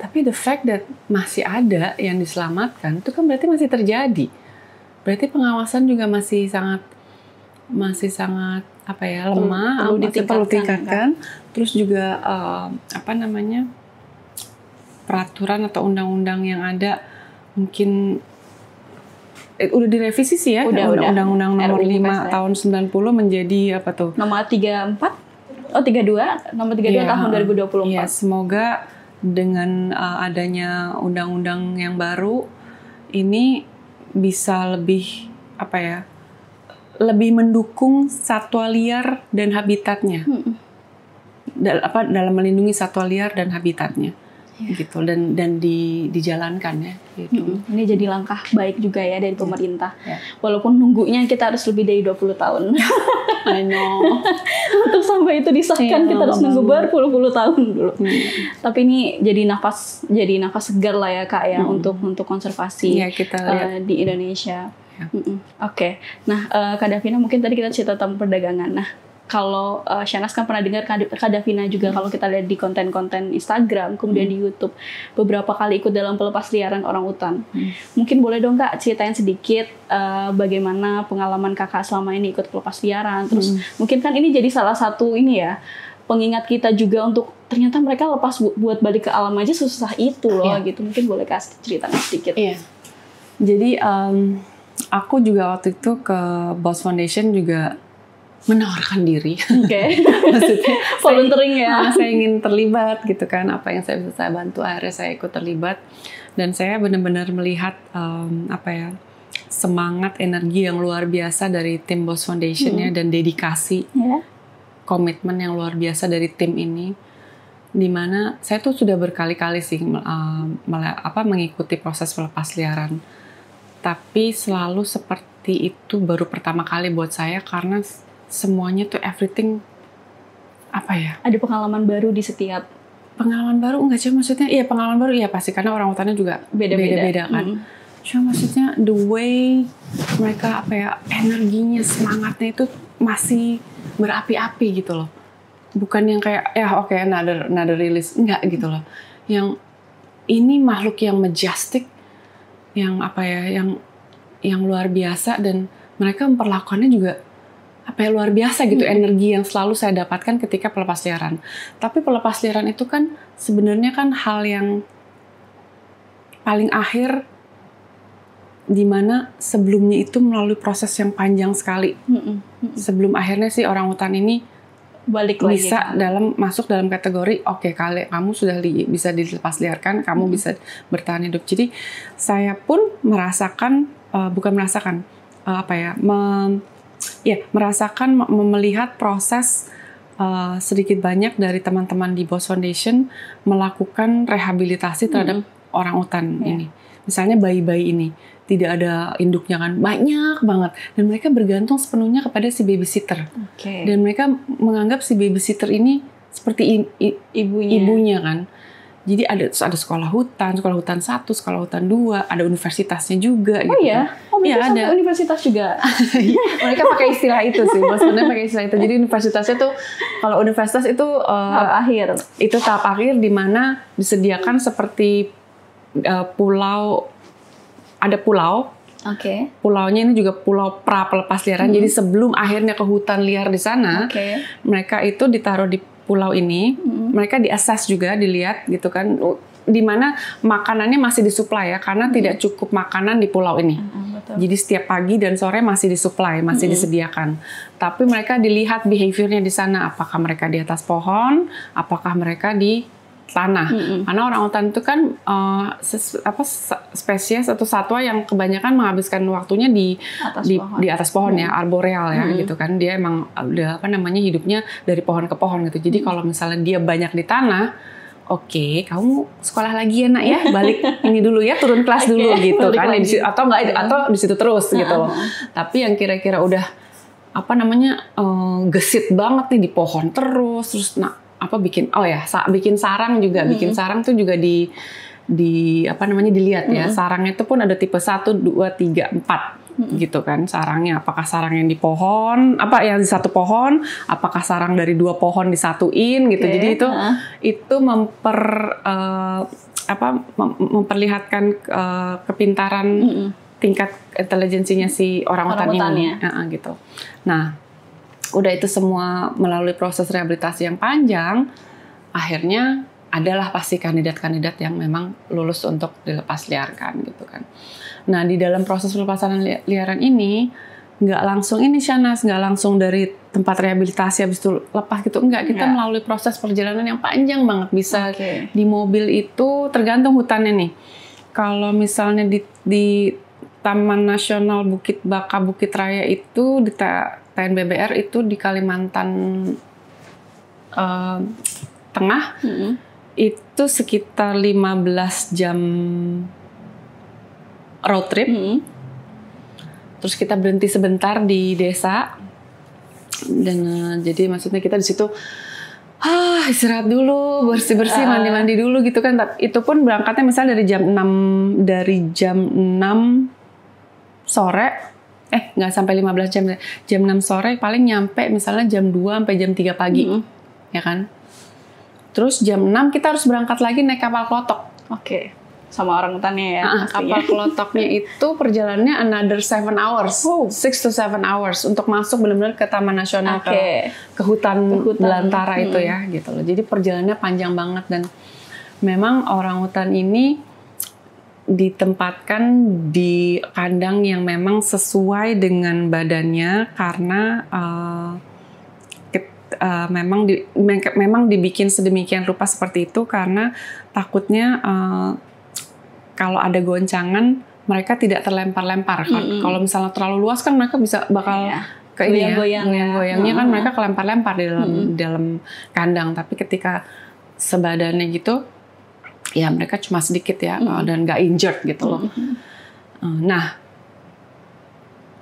Tapi the fact that masih ada yang diselamatkan, itu kan berarti masih terjadi. Berarti pengawasan juga masih sangat lemah, perlu ditingkatkan. Terus juga peraturan atau undang-undang yang ada mungkin udah direvisi sih ya. Undang-undang nomor 5 tahun 90 menjadi apa tuh? Nomor 32 tahun 2024. Iya, semoga dengan adanya undang-undang yang baru ini bisa lebih lebih mendukung satwa liar dan habitatnya. Dalam melindungi satwa liar dan habitatnya. Gitu dan dijalankan ya gitu. Ini jadi langkah baik juga ya dari pemerintah. Walaupun nunggunya kita harus lebih dari 20 tahun. I know. Untuk sampai itu disahkan kita harus nunggu berpuluh-puluh tahun dulu. Tapi ini jadi nafas segar lah ya Kak ya untuk konservasi di Indonesia. Oke. Nah, Kak Davina mungkin tadi kita cerita tentang perdagangan. Nah, kalau Shanas kan pernah dengar Kak Davina juga kalau kita lihat di konten-konten Instagram, kemudian di YouTube, beberapa kali ikut dalam pelepas liaran orangutan. Mungkin boleh dong Kak ceritain sedikit bagaimana pengalaman Kakak selama ini ikut pelepas liaran. Terus mungkin kan ini jadi salah satu pengingat kita juga untuk ternyata mereka lepas buat balik ke alam aja susah itu loh gitu. Mungkin boleh kasih cerita sedikit. Iya. Jadi aku juga waktu itu ke Boss Foundation juga menawarkan diri. Maksudnya volunteering ya. Saya ingin terlibat gitu kan, apa yang saya bisa bantu, akhirnya saya ikut terlibat dan saya benar-benar melihat semangat energi yang luar biasa dari tim Boss Foundation-nya dan dedikasi, komitmen yang luar biasa dari tim ini. Dimana saya tuh sudah berkali-kali sih mengikuti proses pelepas liaran, tapi selalu seperti itu baru pertama kali buat saya karena semuanya tuh everything ada pengalaman baru di setiap pengalaman baru enggak sih, maksudnya iya pengalaman baru iya pasti karena orang hutannya juga beda-beda kan. Cuma maksudnya the way mereka apa ya, energinya, semangatnya itu masih berapi-api gitu loh. Bukan yang kayak ya oke, another release, enggak gitu loh. Yang ini makhluk yang majestic, yang apa ya, yang luar biasa, dan mereka memperlakukannya juga apa ya, luar biasa gitu. Energi yang selalu saya dapatkan ketika pelepas liaran. Tapi pelepas liaran itu kan sebenarnya kan hal yang paling akhir, dimana sebelumnya itu melalui proses yang panjang sekali. Sebelum akhirnya si orang hutan ini balik bisa lagi, masuk dalam kategori oke, kamu sudah bisa dilepas liarkan, kamu bisa bertahan hidup. Jadi saya pun merasakan melihat proses sedikit banyak dari teman-teman di Boss Foundation melakukan rehabilitasi terhadap orang utan ini. Misalnya bayi-bayi ini tidak ada induknya kan, banyak banget, dan mereka bergantung sepenuhnya kepada si babysitter. Dan mereka menganggap si babysitter ini seperti ibunya kan. Jadi ada sekolah hutan 1, sekolah hutan 2, ada universitasnya juga gitu. Ada universitas juga. Mereka pakai istilah itu sih, maksudnya pakai istilah itu. Jadi universitasnya tuh, kalau universitas itu tahap akhir. Itu tahap akhir di mana disediakan seperti pulau, ada pulau. Pulaunya ini juga pulau pra pelepas liaran. Jadi sebelum akhirnya ke hutan liar di sana, mereka itu ditaruh di pulau ini, mereka diasas juga, dilihat gitu kan, di mana makanannya masih disuplai ya, karena tidak cukup makanan di pulau ini. Jadi setiap pagi dan sore masih disuplai, masih disediakan. Tapi mereka dilihat behaviornya di sana, apakah mereka di atas pohon, apakah mereka di tanah. Karena orang hutan itu kan spesies atau satwa yang kebanyakan menghabiskan waktunya di atas pohon ya, arboreal ya gitu kan. Dia emang udah hidupnya dari pohon ke pohon gitu. Jadi kalau misalnya dia banyak di tanah, oke, kamu sekolah lagi ya nak ya, balik ini dulu ya, turun kelas dulu gitu kan. Atau di situ terus gitu loh. Tapi yang kira-kira udah gesit banget nih di pohon terus bikin sarang juga. Bikin sarang tuh juga dilihat ya. Sarangnya itu pun ada tipe 1, 2, 3, 4 gitu kan sarangnya. Apakah sarang yang di pohon, yang di satu pohon, apakah sarang dari 2 pohon disatuin gitu. Jadi itu memperlihatkan kepintaran tingkat intelijensinya si orang hutan ini gitu. Nah, udah itu semua melalui proses rehabilitasi yang panjang, akhirnya adalah pasti kandidat-kandidat yang memang lulus untuk dilepas liarkan gitu kan. Nah, di dalam proses pelepasan liaran ini nggak langsung Shanas, nggak langsung dari tempat rehabilitasi habis itu lepas gitu, enggak. Kita melalui proses perjalanan yang panjang banget. Bisa di mobil itu tergantung hutannya nih. Kalau misalnya di Taman Nasional Bukit Baka Bukit Raya itu di TNBBR itu di Kalimantan Tengah, itu sekitar 15 jam road trip. Terus kita berhenti sebentar di desa, dan jadi maksudnya kita di situ istirahat dulu, bersih-bersih, mandi-mandi dulu gitu kan. Itu pun berangkatnya misalnya dari jam 6 sore. Nggak sampai 15 jam. Jam 6 sore paling nyampe misalnya jam 2 sampai jam 3 pagi. Ya kan? Terus jam 6 kita harus berangkat lagi naik kapal klotok. Sama orang hutannya ya. Kapal klotoknya itu perjalanannya another 7 hours. 6 to 7 hours untuk masuk benar-benar ke Taman Nasional, ke hutan belantara itu ya gitu loh. Jadi perjalanannya panjang banget, dan memang orang hutan ini ditempatkan di kandang yang memang sesuai dengan badannya, karena memang dibikin sedemikian rupa seperti itu karena takutnya kalau ada goncangan mereka tidak terlempar-lempar. Kalau misalnya terlalu luas kan mereka bakal ke ini goyang-goyangnya kan mereka kelempar-lempar di dalam kandang. Tapi ketika sebadannya gitu, ya mereka cuma sedikit ya, dan nggak injured gitu loh. Nah,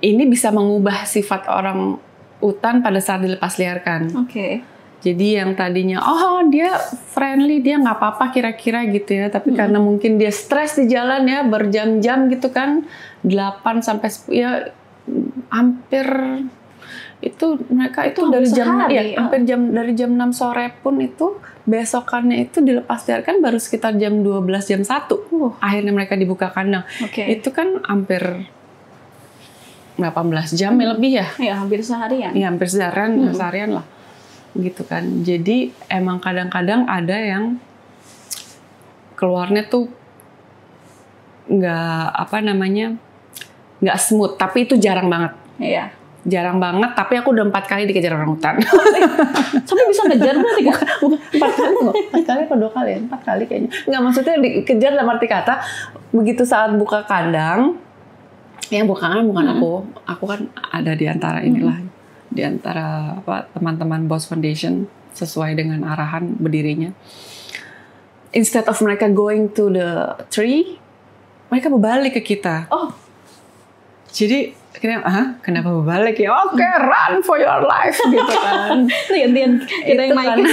ini bisa mengubah sifat orang hutan pada saat dilepas liarkan. Jadi yang tadinya dia friendly, dia nggak apa-apa kira-kira gitu ya, tapi karena mungkin dia stres di jalan ya berjam-jam gitu kan, 8 sampai 10 ya hampir itu mereka itu dari jam dari jam 6 sore pun itu besokannya itu dilepas liarkan baru sekitar jam 12 jam 1. Akhirnya mereka dibuka kandang. Itu kan hampir 18 jam lebih ya. Ya, hampir seharian. Iya, hampir seharian lah. Gitu kan. Jadi emang kadang-kadang ada yang keluarnya tuh nggak smooth, tapi itu jarang banget. Iya. Jarang banget, tapi aku udah 4 kali dikejar orang hutan. Sampai bisa ngejar berarti kan? 4 kali kok. 4 kali atau 2 kali ya? 4 kali kayaknya. Nggak, maksudnya dikejar dalam arti kata, begitu saat buka kandang, yang buka kandang bukan aku kan ada di antara inilah. Di antara teman-teman Boss Foundation sesuai dengan arahan berdirinya. Instead of mereka going to the tree, mereka berbalik ke kita. Jadi kenapa berbalik ya? Oke, run for your life gitu kan. Gantian kita yang naik.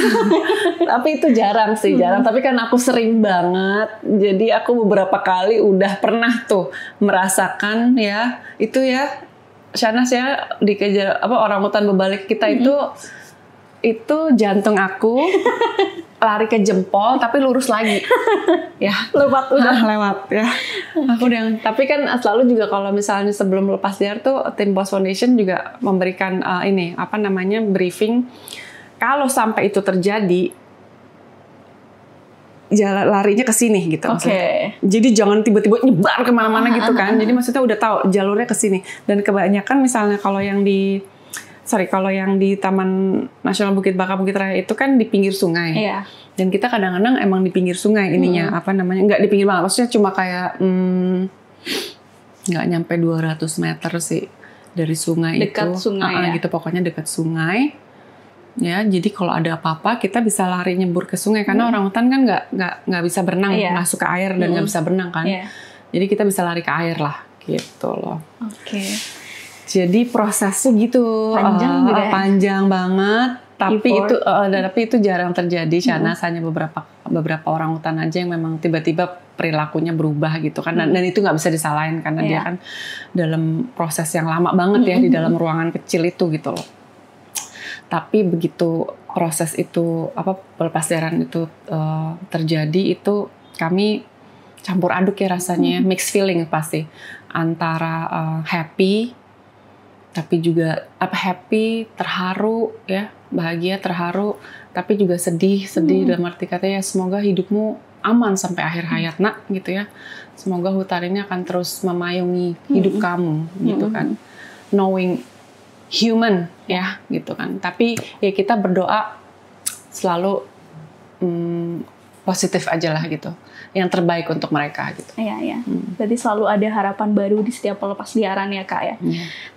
Tapi itu jarang sih, jarang. Tapi kan aku sering banget. Jadi aku beberapa kali udah pernah tuh merasakan ya itu ya. Shanas ya dikejar orang hutan berbalik kita itu jantung aku lari ke jempol tapi lurus lagi ya lewat ya aku tapi kan selalu juga kalau misalnya sebelum lepas liar tuh tim Boss Foundation juga memberikan briefing kalau sampai itu terjadi jalan larinya ke sini gitu. Jadi jangan tiba-tiba nyebar kemana-mana gitu kan. Jadi maksudnya udah tahu jalurnya ke sini. Dan kebanyakan misalnya kalau yang di Taman Nasional Bukit Baka Bukit Raya itu kan di pinggir sungai. Iya. Dan kita kadang-kadang emang di pinggir sungai ininya nggak di pinggir banget. Maksudnya cuma kayak nggak nyampe 200 meter sih dari sungai dekat itu. Sungai gitu pokoknya dekat sungai. Ya, jadi kalau ada apa-apa kita bisa lari nyebur ke sungai karena orang hutan kan nggak bisa berenang, masuk ke air dan nggak bisa berenang kan. Jadi kita bisa lari ke air lah, gitu loh. Jadi prosesnya gitu panjang banget, tapi itu jarang terjadi. Shanas hanya beberapa orang hutan aja yang memang tiba-tiba perilakunya berubah gitu kan, dan itu nggak bisa disalahin karena dia kan dalam proses yang lama banget ya di dalam ruangan kecil itu gitu loh. Tapi begitu proses itu pelepasliaran itu terjadi itu kami campur aduk ya rasanya, mixed feeling pasti antara happy tapi juga happy, terharu ya, bahagia, terharu, tapi juga sedih dalam arti katanya semoga hidupmu aman sampai akhir hayat nak gitu ya. Semoga hutan ini akan terus memayungi hidup kamu gitu kan. Knowing human ya gitu kan, tapi ya kita berdoa selalu positif aja lah gitu, yang terbaik untuk mereka gitu. Iya. Berarti selalu ada harapan baru di setiap pelepas liaran ya kak ya.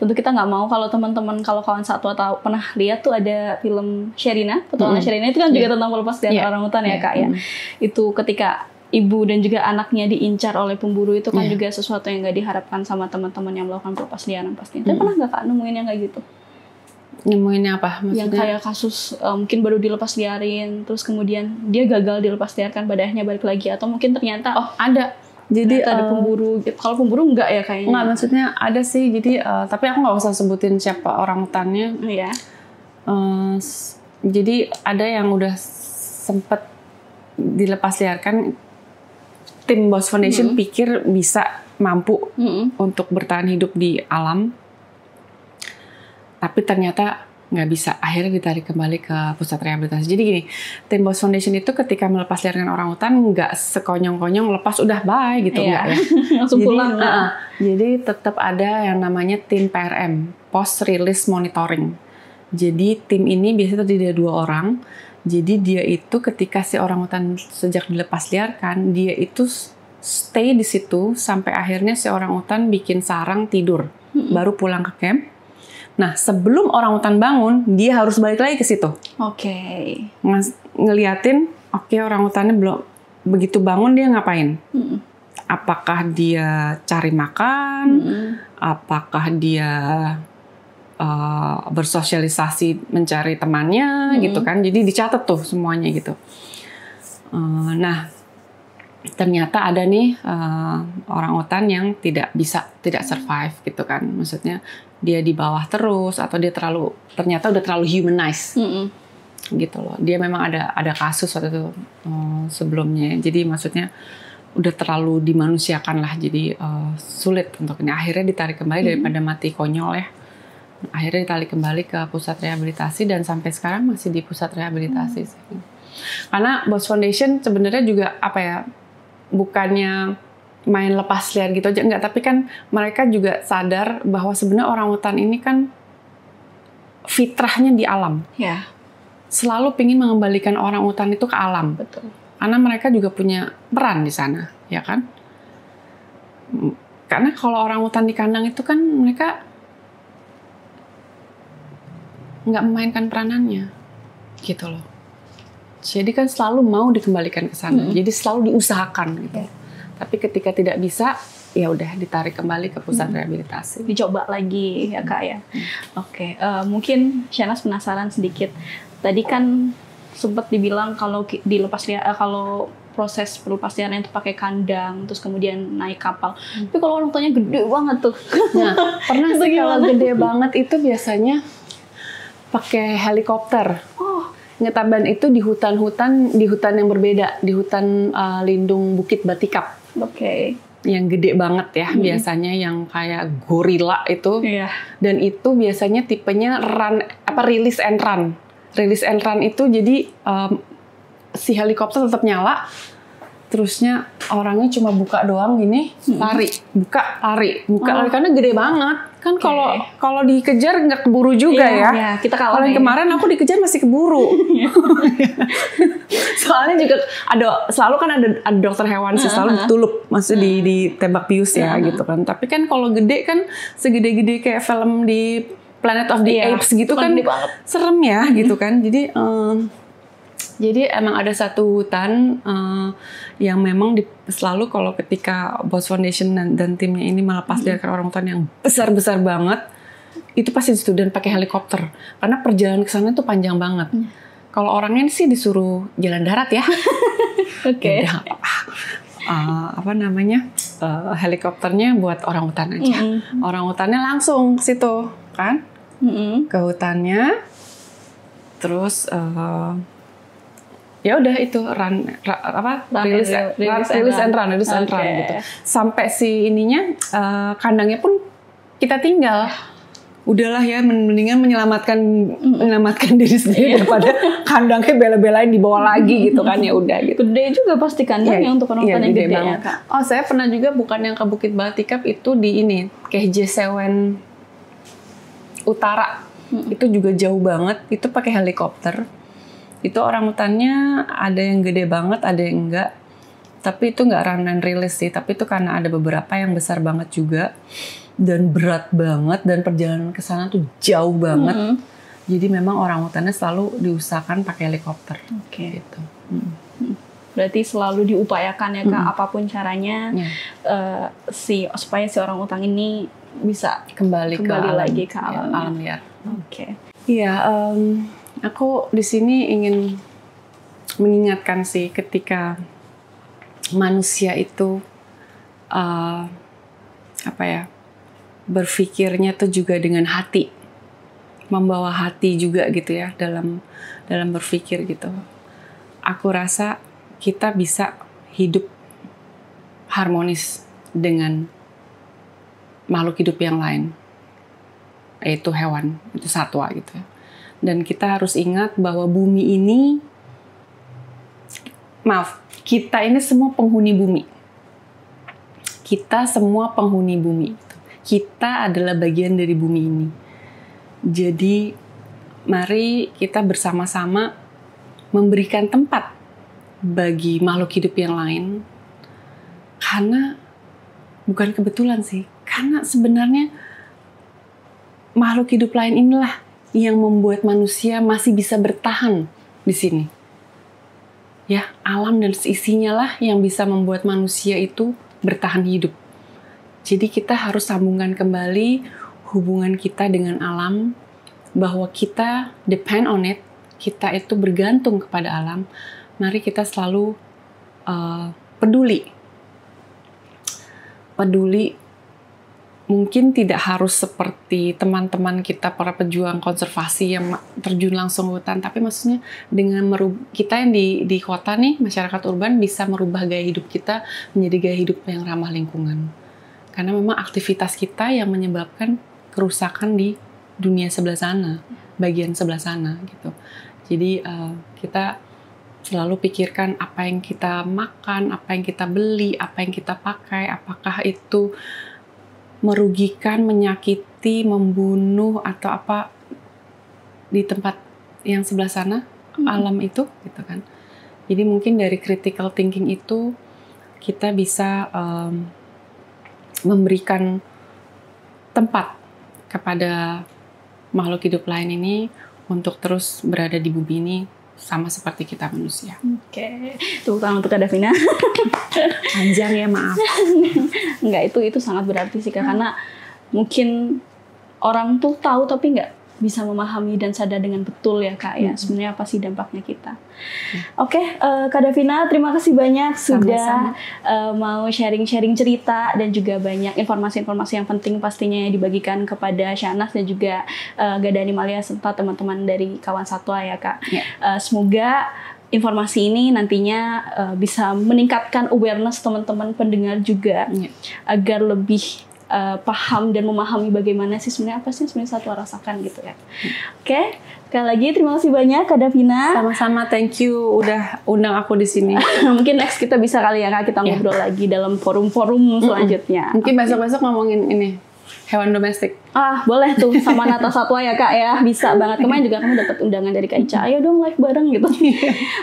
Tentu kita nggak mau kalau teman-teman, kalau kawan satwa tahu pernah lihat tuh ada film Sherina, petualangan Sherina itu kan juga tentang pelepas liaran orang hutan ya kak ya. Itu ketika ibu dan juga anaknya diincar oleh pemburu itu kan juga sesuatu yang nggak diharapkan sama teman-teman yang melakukan pelepas liaran pastinya. Tapi pernah nggak kak nemuin yang kayak gitu? Nemuinnya apa? Maksudnya? Yang kayak kasus mungkin baru dilepas liarin, terus kemudian dia gagal dilepas liarkan, pada akhirnya balik lagi, atau mungkin ternyata ada. Jadi ada pemburu. Kalau pemburu nggak ya kayaknya? Nggak, maksudnya ada sih. Jadi tapi aku nggak usah sebutin siapa orang hutannya. Iya. Jadi ada yang udah sempet dilepas liarkan. Tim Boss Foundation pikir bisa mampu untuk bertahan hidup di alam, tapi ternyata nggak bisa. Akhirnya ditarik kembali ke pusat rehabilitasi. Jadi gini, tim Boss Foundation itu ketika melepas liarkan orang hutan nggak sekonyong-konyong lepas udah bye gitu nggak ya. Langsung pulang. Jadi tetap ada yang namanya tim PRM, Post Release Monitoring. Jadi tim ini biasanya terdiri dari 2 orang. Jadi dia itu ketika si orang hutan sejak dilepas liarkan, dia itu stay di situ sampai akhirnya si orang hutan bikin sarang tidur, baru pulang ke camp. Nah sebelum orang hutan bangun, dia harus balik lagi ke situ. Ngeliatin, orang hutannya belum begitu bangun dia ngapain? Apakah dia cari makan? Apakah dia bersosialisasi, mencari temannya gitu kan. Jadi dicatat tuh semuanya gitu. Nah, ternyata ada nih orangutan yang tidak survive gitu kan. Maksudnya dia di bawah terus, atau dia ternyata udah terlalu humanized. Gitu loh. Dia memang ada kasus waktu itu sebelumnya. Jadi maksudnya udah terlalu dimanusiakan lah. Jadi sulit untuk ini. Akhirnya ditarik kembali daripada mati konyol ya. Akhirnya ditarik kembali ke pusat rehabilitasi dan sampai sekarang masih di pusat rehabilitasi. Karena Boss Foundation sebenarnya juga apa ya, bukannya main lepas liar gitu aja, enggak, tapi kan mereka juga sadar bahwa sebenarnya orangutan ini kan fitrahnya di alam. Ya. Selalu pingin mengembalikan orangutan itu ke alam. Betul. Karena mereka juga punya peran di sana, ya kan? Karena kalau orangutan di kandang itu kan mereka nggak memainkan peranannya, gitu loh. Jadi kan selalu mau dikembalikan ke sana. Jadi selalu diusahakan gitu. Tapi ketika tidak bisa, ya udah ditarik kembali ke pusat rehabilitasi. Dicoba lagi ya Kak ya. Oke, mungkin Shahnaz penasaran sedikit. Tadi kan sempat dibilang kalau kalau proses pelepasliaran itu pakai kandang, terus kemudian naik kapal. Tapi kalau orangutannya gede banget tuh. Nah, pernah sih kalau gede banget itu biasanya pakai helikopter. Ngetaban itu di hutan yang berbeda, di hutan lindung Bukit Batikap. Oke. Yang gede banget ya, biasanya yang kayak gorila itu. Dan itu biasanya tipenya release and run. Release and run itu jadi si helikopter tetap nyala, terusnya orangnya cuma buka doang gini, lari, buka lari karena gede banget. Kan kalau dikejar nggak keburu juga ya. Kita kalah. Kalau kemarin aku dikejar masih keburu. Soalnya juga selalu kan ada dokter hewan sih, selalu ditulup, maksudnya ditembak bius ya gitu kan. Tapi kan kalau gede kan segede-gede kayak film di Planet of the Apes gitu kan, serem ya gitu kan. Jadi emang ada satu hutan yang memang selalu kalau ketika Boss Foundation dan timnya ini melepasliarkan orangutan yang besar-besar banget, itu pasti di situ dan pakai helikopter. Karena perjalanan ke sana itu panjang banget. Kalau orangnya sih disuruh jalan darat ya. Oke. Helikopternya buat orangutan aja. Orangutannya langsung ke situ kan, ke hutannya. Terus ya udah itu release and run gitu. Sampai si ininya kandangnya pun kita tinggal. Udahlah ya, mendingan menyelamatkan diri sendiri daripada kandangnya bela-belain dibawa lagi gitu kan, ya udah gitu. Gede juga pasti kandangnya untuk orangutan yang gede ya, Kak. Oh, saya pernah juga bukan yang ke Bukit Batikap, itu di ini KJ Sewen Utara. Itu juga jauh banget, itu pakai helikopter. Itu orangutannya ada yang gede banget, ada yang enggak. Tapi itu enggak run and release sih, tapi itu karena ada beberapa yang besar banget juga dan berat banget, dan perjalanan ke sana tuh jauh banget. Jadi memang orangutannya selalu diusahakan pakai helikopter. Gitu. Berarti selalu diupayakan ya Kak, apapun caranya supaya si orangutan ini bisa kembali lagi ke alam liar. Oke. Iya, aku di sini ingin mengingatkan sih ketika manusia itu berpikirnya tuh juga dengan hati, membawa hati juga gitu ya dalam berpikir gitu. Aku rasa kita bisa hidup harmonis dengan makhluk hidup yang lain, yaitu hewan, itu satwa gitu ya. Dan kita harus ingat bahwa bumi ini, kita ini semua penghuni bumi. Kita semua penghuni bumi. Kita adalah bagian dari bumi ini. Jadi, mari kita bersama-sama memberikan tempat bagi makhluk hidup yang lain. Karena, bukan kebetulan sih, karena sebenarnya makhluk hidup lain inilah yang membuat manusia masih bisa bertahan di sini. Ya, alam dan seisinya lah yang bisa membuat manusia itu bertahan hidup. Jadi kita harus sambungkan kembali hubungan kita dengan alam, bahwa kita depend on it, kita itu bergantung kepada alam. Mari kita selalu peduli. Mungkin tidak harus seperti teman-teman kita para pejuang konservasi yang terjun langsung ke hutan, tapi maksudnya dengan kita yang di kota nih, masyarakat urban bisa merubah gaya hidup kita menjadi gaya hidup yang ramah lingkungan. Karena memang aktivitas kita yang menyebabkan kerusakan di dunia sebelah sana, bagian sebelah sana gitu. Jadi kita selalu pikirkan apa yang kita makan, apa yang kita beli, apa yang kita pakai, apakah itu merugikan, menyakiti, membunuh atau apa di tempat yang sebelah sana, alam itu gitu kan. Jadi mungkin dari critical thinking itu kita bisa memberikan tempat kepada makhluk hidup lain ini untuk terus berada di bumi ini sama seperti kita manusia. Oke, tepuk tangan untuk Kak Davina. Panjang ya, maaf. Enggak, itu sangat berarti sih Kak, karena mungkin orang tuh tahu tapi nggak bisa memahami dan sadar dengan betul ya Kak ya, sebenarnya apa sih dampaknya kita. Oke, Kak Davina, terima kasih banyak sudah mau sharing-sharing cerita dan juga banyak informasi-informasi yang penting pastinya yang dibagikan kepada Shahnaz dan juga Gada Animalia serta teman-teman dari Kawan Satwa ya Kak. Semoga informasi ini nantinya bisa meningkatkan awareness teman-teman pendengar juga agar lebih paham dan memahami bagaimana sih sebenarnya apa sih sebenarnya satwa rasakan gitu ya. Oke, sekali lagi terima kasih banyak Kak Davina. Sama-sama, thank you udah undang aku di sini. Mungkin next kita bisa kali ya Kak, kita ngobrol lagi dalam forum-forum selanjutnya. Mungkin besok-besok ngomongin ini hewan domestik. Boleh tuh sama Nata Satwa ya Kak ya, bisa banget. Kemarin juga kamu dapat undangan dari Kak Ica, ayo dong live bareng gitu.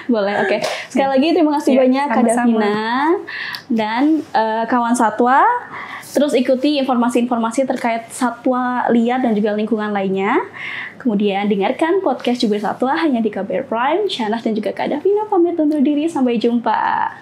Boleh, oke. Sekali lagi terima kasih banyak Kak Davina dan Kawan Satwa. Terus ikuti informasi-informasi terkait satwa liar dan juga lingkungan lainnya. Kemudian dengarkan podcast Jubir Satwa hanya di KBR Prime. Shahnaz dan juga Kak Davina pamit undur diri, sampai jumpa.